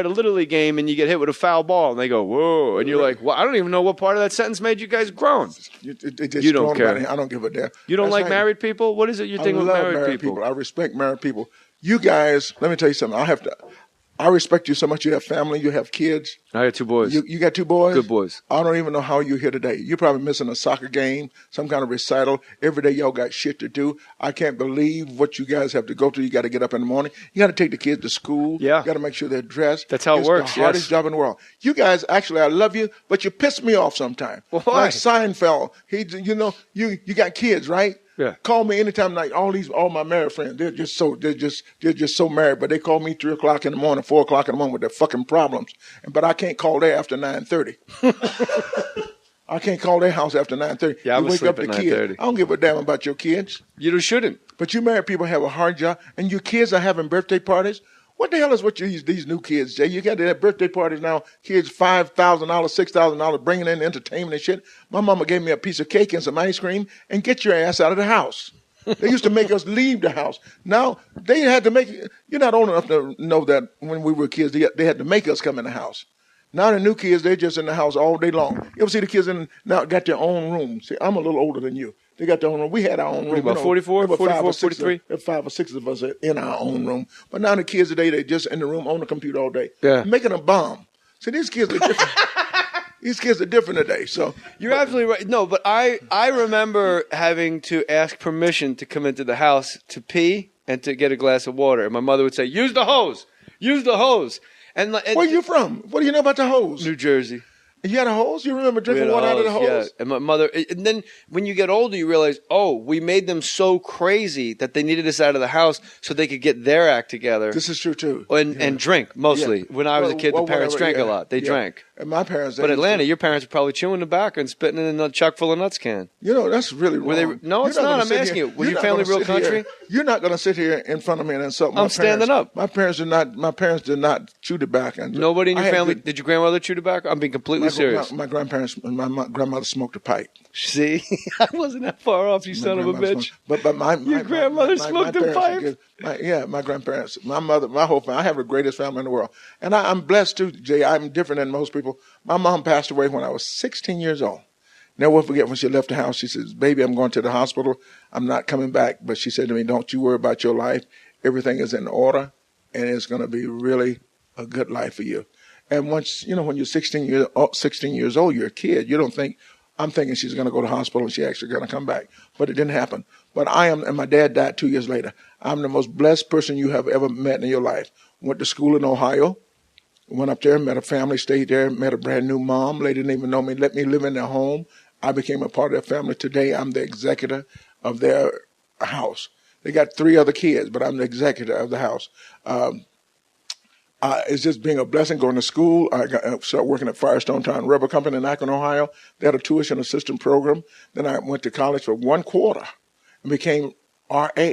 at a Little League game and you get hit with a foul ball and they go, whoa. And you're like, well, I don't even know what part of that sentence made you guys groan. You don't care. I don't give a damn. You don't like married people? What is it you think of married people? I respect married people. You guys, let me tell you something. I respect you so much. You have family. You have kids. I got 2 boys. You got 2 boys? Good boys. I don't even know how you're here today. You're probably missing a soccer game, some kind of recital. Every day y'all got shit to do. I can't believe what you guys have to go through. You got to get up in the morning. You got to take the kids to school. Yeah. You got to make sure they're dressed. That's how it works. It's the hardest job in the world. You guys, actually, I love you, but you piss me off sometimes. Why? Like Seinfeld. You got kids, right? Yeah. Call me anytime. Like all my married friends, they're just so married. But they call me 3 o'clock in the morning, 4 o'clock in the morning with their fucking problems. But I can't call there after 9:30. I can't call their house after 9:30. Yeah, I was wake up asleep the at kids. 9:30. I don't give a damn about your kids. You shouldn't. But you married people have a hard job, and your kids are having birthday parties. What the hell is these new kids, Jay? You got to have birthday parties now. Kids $5,000, $6,000 bringing in entertainment and shit. My mama gave me a piece of cake and some ice cream, and get your ass out of the house. They used to make us leave the house. Now, they had to make – you're not old enough to know that when we were kids, they had to make us come in the house. Now the new kids, they're just in the house all day long. You ever see the kids now got their own room? See, I'm a little older than you. They got their own room. We had our own room. About 44, 43? 5 or 6 of us in our own room. But now the kids today, they're just in the room on the computer all day. Yeah. Making a bomb. See, these kids are different. These kids are different today. So you're absolutely right. No, but I remember having to ask permission to come into the house to pee and to get a glass of water. And my mother would say, use the hose. Use the hose. And where you from? What do you know about the hose? New Jersey. You had a hose? You remember drinking water out of the hose? Yeah. And my mother, and then when you get older, you realize, we made them so crazy that they needed us out of the house so they could get their act together. This is true too. And drink mostly. Yeah. When I was a kid, the parents drank a lot. They drank. And my parents. But Atlanta, your parents were probably chewing tobacco and spitting it in a chock full of nuts can. You know, that's really wrong. No, it's not. I'm asking you. Was your family real country? You're not going to sit here in front of me and insult my parents. I'm standing up. My parents did not chew tobacco. Nobody in your family. Did your grandmother chew tobacco? I'm being completely serious. My grandmother smoked a pipe. See, I wasn't that far off, you son of a bitch. But your grandmother smoked a pipe. My grandparents, my mother, my whole family. I have the greatest family in the world, and I'm blessed too, Jay. I'm different than most people. My mom passed away when I was 16 years old. Never forget when she left the house. She says, "Baby, I'm going to the hospital. I'm not coming back." But she said to me, "Don't you worry about your life. Everything is in order, and it's going to be really a good life for you." And once, when you're 16 years old, you're a kid. You don't think, I'm thinking she's going to go to the hospital and she's actually going to come back. But it didn't happen. But and my dad died 2 years later. I'm the most blessed person you have ever met in your life. Went to school in Ohio. Went up there, met a family, stayed there, met a brand new mom. They didn't even know me, let me live in their home. I became a part of their family. Today, I'm the executor of their house. They got 3 other kids, but I'm the executor of the house. It's just being a blessing going to school. I started working at Firestone Town Rubber Company in Akron, Ohio. They had a tuition assistant program. Then I went to college for 1 quarter and became RA.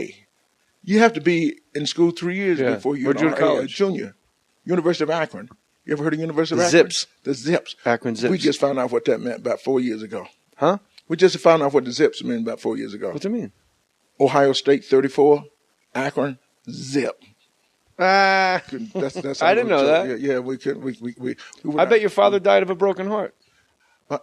You have to be in school 3 years before you're a junior. University of Akron. You ever heard of University of Akron? Zips. The Zips. Akron Zips. We just found out what that meant about 4 years ago. Huh? We just found out what the Zips meant about 4 years ago. What's it mean? Ohio State 34, Akron, Zip. That's I didn't know that. Yeah, we could. We I bet your father died of a broken heart.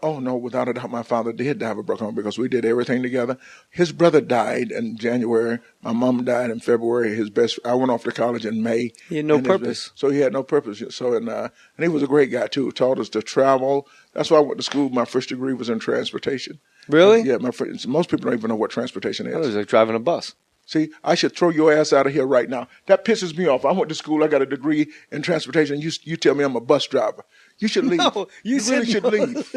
Oh no, without a doubt, my father did die of a broken heart because we did everything together. His brother died in January. My mom died in February. I went off to college in May. He had no purpose. So he had no purpose. So and he was a great guy too. Taught us to travel. That's why I went to school. My first degree was in transportation. Really? Yeah. Most people don't even know what transportation is. It was like driving a bus. See, I should throw your ass out of here right now. That pisses me off. I went to school. I got a degree in transportation. You tell me I'm a bus driver. You should leave. No, you really should leave.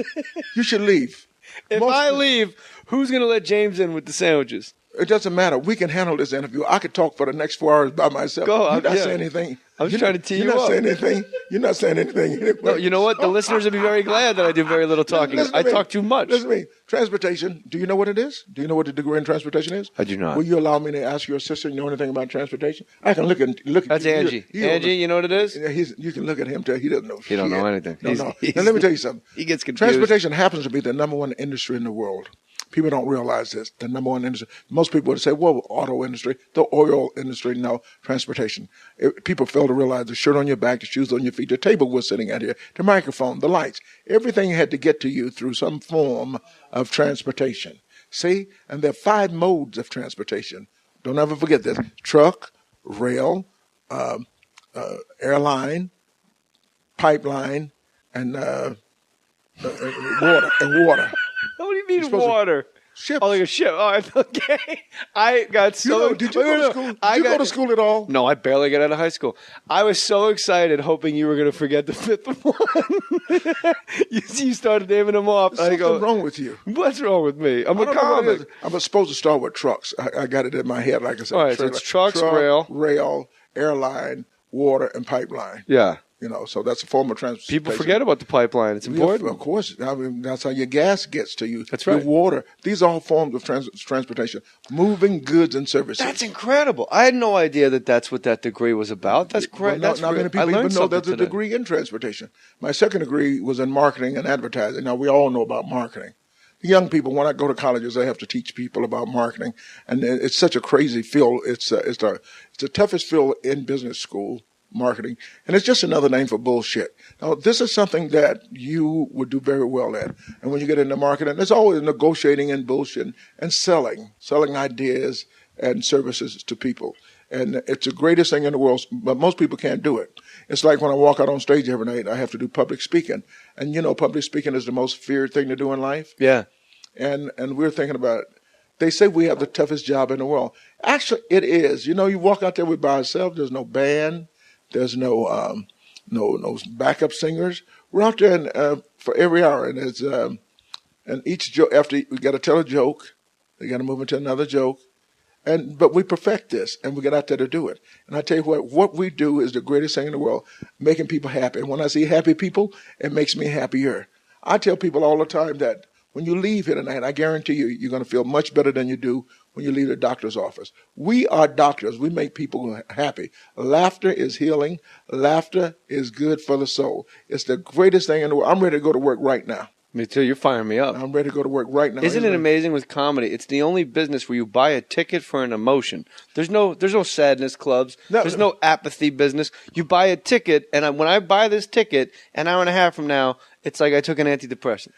You should leave. If I leave, who's going to let James in with the sandwiches? It doesn't matter. We can handle this interview. I could talk for the next 4 hours by myself. Go. You're not saying anything. I was trying to tee you up. You're not saying anything. You're not saying anything. No, you know what? The listeners will be very glad that I do very little talking. I talk too much. Listen to me. Transportation. Do you know what it is? Do you know what the degree in transportation is? I do not. Will you allow me to ask your sister? You know anything about transportation? I can look at. That's Angie. Angie, you know what it is? You can look at him. He doesn't know. He don't know anything. No. Now let me tell you something. He gets confused. Transportation happens to be the #1 industry in the world. People don't realize this. The number one industry. Most people would say, well, auto industry, the oil industry, no, transportation. People fail to realize the shirt on your back, the shoes on your feet, the table we're sitting at here, the microphone, the lights. Everything had to get to you through some form of transportation. See? And there are 5 modes of transportation. Don't ever forget this. Truck, rail, airline, pipeline, and water. What do you mean water? Ships. Oh, like a ship. Oh, okay. I got so. Did you go to school? Did you go to school at all? No, I barely got out of high school. I was so excited, hoping you were going to forget the 5th one. you started naming them off. There's something wrong with you. What's wrong with me? I'm a comic. I'm supposed to start with trucks. I got it in my head, like I said. All right, so it's truck, rail, airline, water, and pipeline. Yeah. So that's a form of transportation. People forget about the pipeline. It's important. Yeah, of course. I mean, that's how your gas gets to you. That's right. Your water. These are all forms of transportation. Moving goods and services. That's incredible. I had no idea that that's what that degree was about. That's great. Not many people even know there's a degree in transportation. My second degree was in marketing and advertising. Now, we all know about marketing. The young people, when I go to colleges, I have to teach people about marketing. And it's such a crazy field. It's the toughest field in business school. Marketing, and it's just another name for bullshit. Now, this is something that you would do very well at. And when you get into marketing, there's always negotiating and bullshit and selling ideas and services to people. And it's the greatest thing in the world, but most people can't do it. It's like when I walk out on stage every night, I have to do public speaking. And public speaking is the most feared thing to do in life. Yeah. And we're thinking about it. They say we have the toughest job in the world. Actually, it is. You walk out there by ourselves, there's no band. There's no backup singers. We're out there for every hour, and it's and each joke after we got to tell a joke, we got to move into another joke, but we perfect this, and we get out there to do it. And I tell you what we do is the greatest thing in the world, making people happy. And when I see happy people, it makes me happier. I tell people all the time that when you leave here tonight, I guarantee you're going to feel much better than you do when you leave the doctor's office. We are doctors. We make people happy. Laughter is healing. Laughter is good for the soul. It's the greatest thing in the world. I'm ready to go to work right now. Me too. You're firing me up. I'm ready to go to work right now. Isn't it amazing with comedy? It's the only business where you buy a ticket for an emotion. There's no sadness clubs. There's no apathy business. You buy a ticket, and when I buy this ticket, an hour and a half from now, it's like I took an antidepressant.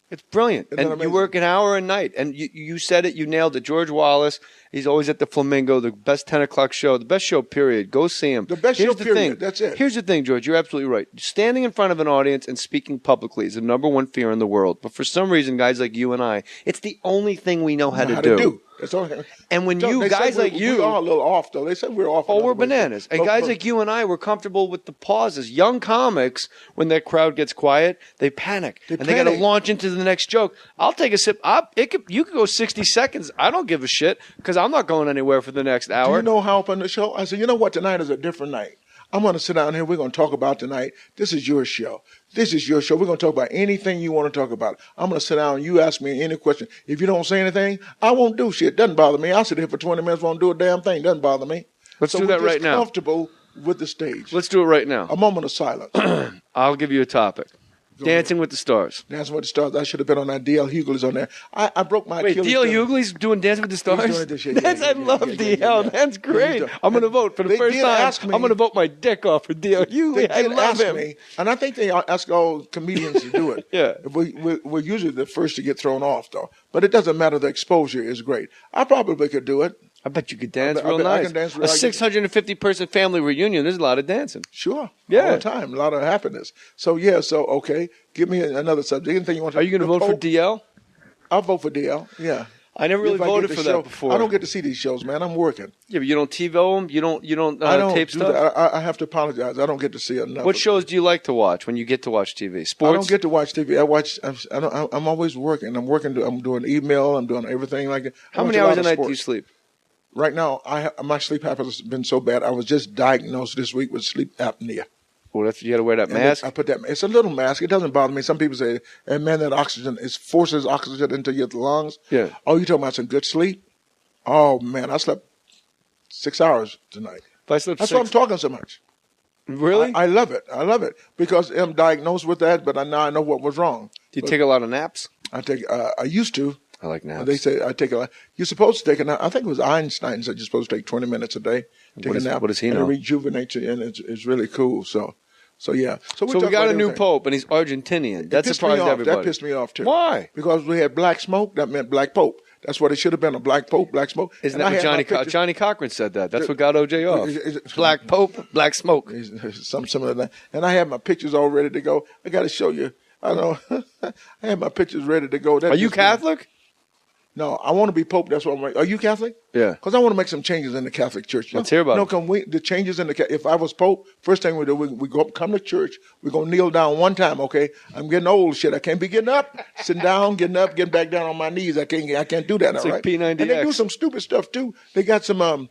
It's brilliant. And you work an hour a night. And you said it. You nailed it. George Wallace, he's always at the Flamingo, the best 10 o'clock show, the best show, period. Go see him. The best show, period. That's it. Here's the thing, George. You're absolutely right. Standing in front of an audience and speaking publicly is the number one fear in the world. But for some reason, guys like you and I, it's the only thing we know how to do. That's all. And when guys like you, we are a little off though. They say we're off. Oh, we're bananas. And guys like you and I were comfortable with the pauses. Young comics, when that crowd gets quiet, they panic and they got to launch into the next joke. I'll take a sip. You could go 60 seconds. I don't give a shit because I'm not going anywhere for the next hour. Do you know how up on the show? I said, you know what? Tonight is a different night. I'm going to sit down here. We're going to talk about tonight. This is your show. This is your show. We're going to talk about anything you want to talk about. I'm going to sit down and you ask me any question. If you don't say anything, I won't do shit. Doesn't bother me. I'll sit here for 20 minutes, won't do a damn thing. Doesn't bother me. Let's do that right now. Comfortable with the stage. Let's do it right now. A moment of silence. I'll give you a topic. Dancing with the Stars. Dancing with the Stars. I should have been on that. D.L. Hughley's on there. I broke my Achilles. Wait, D.L. Hughley's doing Dancing with the Stars? He's doing it this year. I love D.L. That's great. I'm going to vote for the first time. I'm going to vote my dick off for D.L. Hughley. I love him. And I think they ask all comedians to do it. Yeah. We're usually the first to get thrown off, though. But it doesn't matter. The exposure is great. I probably could do it. I bet you could dance real nice. I can dance a 650-person family reunion, there's a lot of dancing. Sure. Yeah. All the time. A lot of happiness. So, okay. Give me another subject. Anything you want to Are you going to vote for DL? I'll vote for DL, yeah. I never really voted for that before. I don't get to see these shows, man. I'm working. Yeah, but you don't TiVo them? You don't tape stuff? I have to apologize. I don't get to see enough. What shows do you like to watch when you get to watch TV? Sports? I don't get to watch TV. I'm always working. I'm doing email. I'm doing everything like that. How many hours a night do you sleep? Right now, my sleep habits has been so bad. I was just diagnosed this week with sleep apnea. Well, you got to wear that mask. I put that. It's a little mask. It doesn't bother me. Some people say, "And man, that oxygen forces oxygen into your lungs." Yeah. Oh, you talking about some good sleep? Oh man, I slept 6 hours tonight. That's why I'm talking so much. Really? I love it. I love it because I'm diagnosed with that, but now I know what was wrong. Do you take a lot of naps? I take. I used to. I like naps. They say I take a. You're supposed to take a nap. I think it was Einstein said you're supposed to take 20 minutes a day. Take a nap. What does he and know? it rejuvenates you, and it's really cool. So yeah. So we got a new pope, and he's Argentinian. That surprised everybody. That pissed me off too. Why? Because we had black smoke. That meant black pope. That's what it should have been, a black pope, black smoke. Isn't that what Johnny Cochran said that? That's what got OJ off. Black pope, black smoke. Something similar to that. And I had my pictures all ready to go. I got to show you. I know. I had my pictures ready to go. Are you Catholic? No, I want to be pope. That's what I'm. Are you Catholic? Yeah. Because I want to make some changes in the Catholic Church. Let's hear about it. The changes in the. If I was pope, first thing we do, we come to church. We're gonna kneel down one time. Okay, I'm getting old. Shit, I can't be getting up, sitting down, getting up, getting back down on my knees. I can't do that. It's all like right. P90X. And they do some stupid stuff too. They got some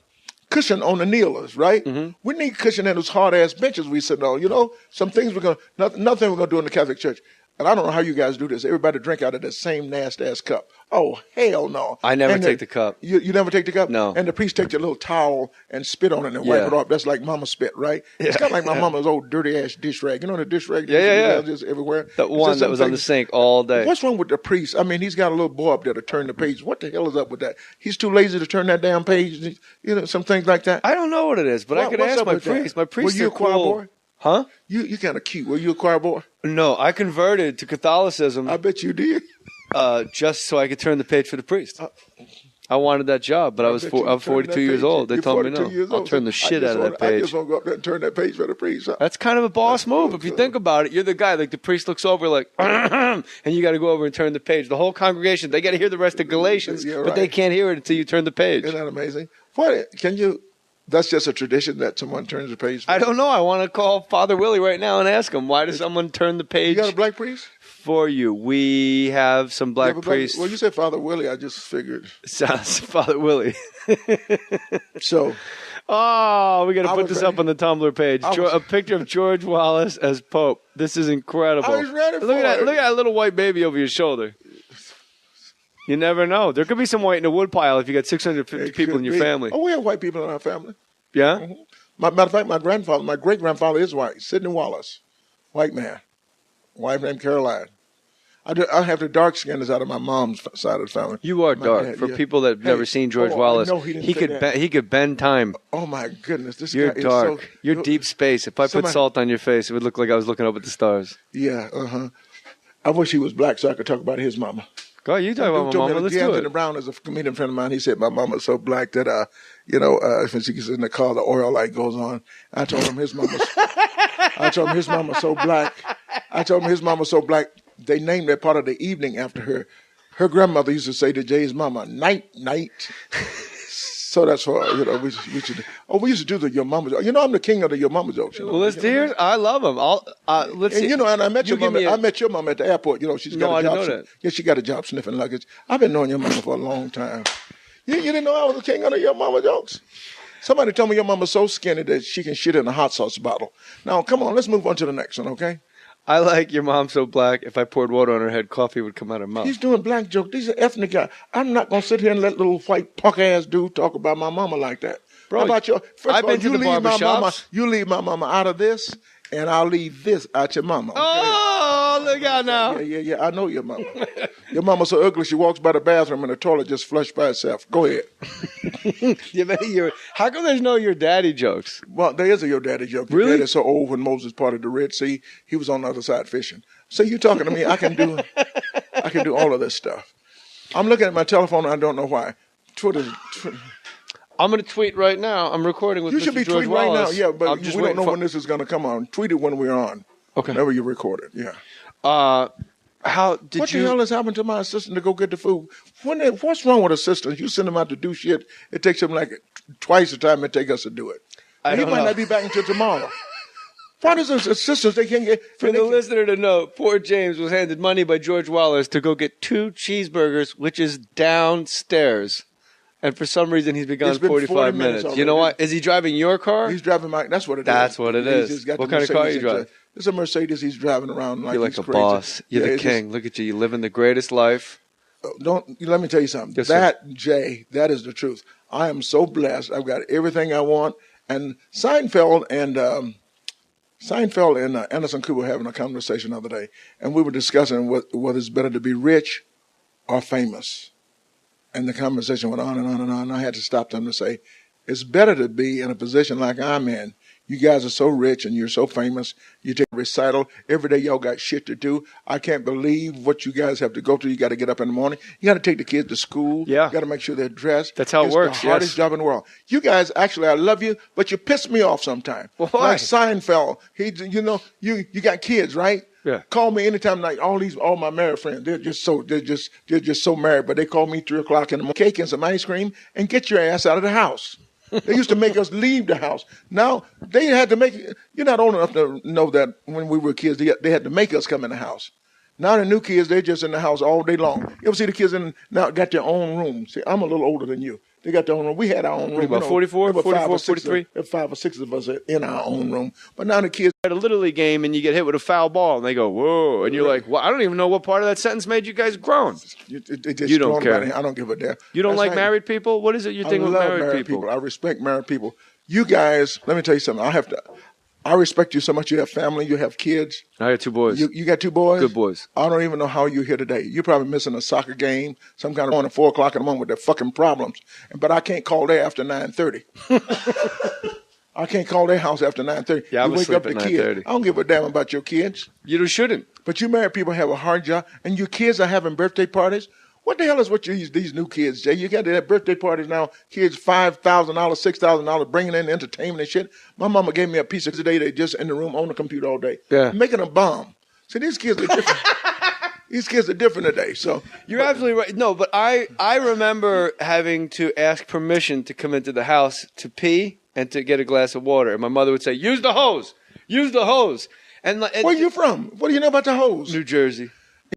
cushion on the kneelers, right? Mm-hmm. We need cushion in those hard ass benches we sit on. You know, some things nothing we're gonna do in the Catholic Church. And I don't know how you guys do this. Everybody drink out of the same nasty ass cup. Oh, hell no. I never take the cup. You never take the cup? No. And the priest takes a little towel and spit on it and wipe it off. That's like mama spit, right? Yeah. It's kind of like my mama's old dirty ass dish rag. You know the dish rag? Yeah. Just everywhere. That one that was on the sink all day. What's wrong with the priest? I mean, he's got a little boy up there to turn the page. What the hell is up with that? He's too lazy to turn that damn page. You know, some things like that. I don't know what it is, but I could ask my priest. My priest Were you a choir boy? Huh? You kind of cute. Were you a choir boy? No, I converted to Catholicism. I bet you did. Just so I could turn the page for the priest. I wanted that job, but I'm 42 years old. They told me no. I'll turn the shit out of that page. I just want to go up there and turn that page for the priest. That's kind of a boss move. If you think about it, you're the guy. Like the priest looks over like, and you got to go over and turn the page. The whole congregation, they got to hear the rest of Galatians, but they can't hear it until you turn the page. Isn't that amazing? What, can you... That's just a tradition that someone turns the page for. I don't know. I want to call Father Willie right now and ask him, why does someone turn the page? You got a black priest? For you. We have some black priests. Well, you said Father Willie. I just figured. Sounds Father Willie. So. Oh, we got to put this up on the Tumblr page. A picture of George Wallace as Pope. This is incredible. I was ready for it. Look at that little white baby over your shoulder. You never know. There could be some white in a woodpile if you got 650 people in your family. Oh, we have white people in our family. Yeah? Mm-hmm. Matter of fact, my great-grandfather is white. Sidney Wallace. White man. Wife named Caroline. I have the dark skin out of my mom's side of the family. You are dark. Dad, for people that have never seen George Wallace, he could bend time. Oh, my goodness. You're dark. You're deep space. If I put salt on your face, it would look like I was looking up at the stars. Yeah, I wish he was black so I could talk about his mama. Go ahead, you talk about my mama. Let's do it. Anthony Brown is a comedian friend of mine. He said my mama's so black that, when she gets in the car, the oil light goes on. I told him his mama's so black. They named that part of the evening after her. Her grandmother used to say to Jay's mama, night, night. So that's what, we should. Oh, we used to do the your mama joke. I'm the king of the your mama jokes. Well, let's hear. I love them. Let's see. And I met your mama. I met your mama at the airport. She's got a job. I didn't know that. Yeah, she got a job sniffing luggage. I've been knowing your mama for a long time. You didn't know I was the king of the your mama jokes? Somebody told me your mama's so skinny that she can shit in a hot sauce bottle. Now, come on, let's move on to the next one, okay? I like your mom so black, if I poured water on her head, coffee would come out of her mouth. He's doing black jokes. These are ethnic guys. I'm not going to sit here and let little white punk-ass dude talk about my mama like that. Bro, how about you? I've been to the barbershops. You leave my mama out of this, and I'll leave this out your mama. Okay? Oh, look out now. Yeah. I know your mama. Your mama's so ugly, she walks by the bathroom and the toilet just flushed by itself. Go ahead. How come there's no your daddy jokes? Well, there is a your daddy joke. Your really? daddy's so old when Moses parted the Red Sea, he was on the other side fishing. So you talking to me, I can do all of this stuff. I'm looking at my telephone and I don't know why. Twitter. I'm going to tweet right now. I'm recording with Mr. George Wallace. You should be tweeting right now, yeah, but we don't know when this is going to come on. Tweet it when we're on. Okay. Whenever you record it, yeah. What the hell has happened to my assistant to go get the food? What's wrong with assistants? You send them out to do shit. It takes them like twice the time it takes us to do it. He might not be back until tomorrow. Why does his assistants, they can't get... For the listener to know, poor James was handed money by George Wallace to go get 2 cheeseburgers, which is downstairs. And for some reason, he's been gone 45 minutes. You know what? Is he driving your car? He's driving my... That's what it is. That's what it is. What kind of car are you driving? It's a Mercedes. He's driving around like he's a crazy. Boss. You're the king. Look at you. You're living the greatest life. Let me tell you something. Yes, Jay, that is the truth. I am so blessed. I've got everything I want. And Seinfeld and Anderson Cooper were having a conversation the other day, and we were discussing whether it's better to be rich are famous. And the conversation went on and on and on. And I had to stop them to say, it's better to be in a position like I'm in. You guys are so rich and you're so famous. You take a recital. Every day y'all got shit to do. I can't believe what you guys have to go through. You got to get up in the morning. You got to take the kids to school. Yeah. You got to make sure they're dressed. That's how it works. It's the hardest job in the world. You guys, actually, I love you, but you piss me off sometimes. Well, why? Like Seinfeld. You got kids, right? Yeah. Call me anytime. Like all my married friends, they're just so married. But they call me 3 o'clock in the morning, cake and some ice cream, and get your ass out of the house. They used to make us leave the house. Now they had to make. You're not old enough to know that when we were kids, they had to make us come in the house. Now the new kids, they're just in the house all day long. You ever see the kids now got their own room? See, I'm a little older than you. They got their own room. We had our own room. About 44, 44, 43? 5 or 6 of us in our own room. But now the kids. At a Little League game and you get hit with a foul ball and they go, whoa. And you're like, well, I don't even know what part of that sentence made you guys groan. You don't care. I don't give a damn. You don't like married people? What is it you think with married people? I respect married people. You guys, let me tell you something. I respect you so much. You have family. You have kids. I got 2 boys. You got 2 boys? Good boys. I don't even know how you're here today. You're probably missing a soccer game, some kind of one at 4 o'clock in the morning with their fucking problems. But I can't call there after 9:30. I can't call their house after 9:30. Yeah, I was asleep at 9:30. I don't give a damn about your kids. You shouldn't. But you married people have a hard job, and your kids are having birthday parties. What the hell is these new kids, Jay? You got to have birthday parties now. Kids $5,000, $6,000 bringing in entertainment and shit. My mama gave me a piece of today. They just in the room on the computer all day, making a bomb. See, these kids are different. These kids are different today. So you're absolutely right. No, but I remember having to ask permission to come into the house to pee and to get a glass of water, and my mother would say, "Use the hose. Use the hose." And where you from? What do you know about the hose? New Jersey.